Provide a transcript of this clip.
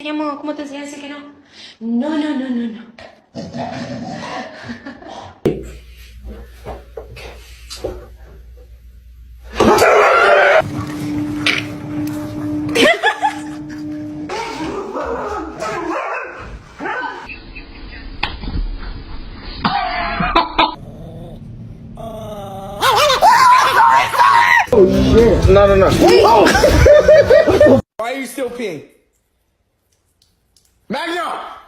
Amo, ¿cómo te enseñé a decir que no? No, no, no, no, no. No, no, no. Why are you still peeing? Magno!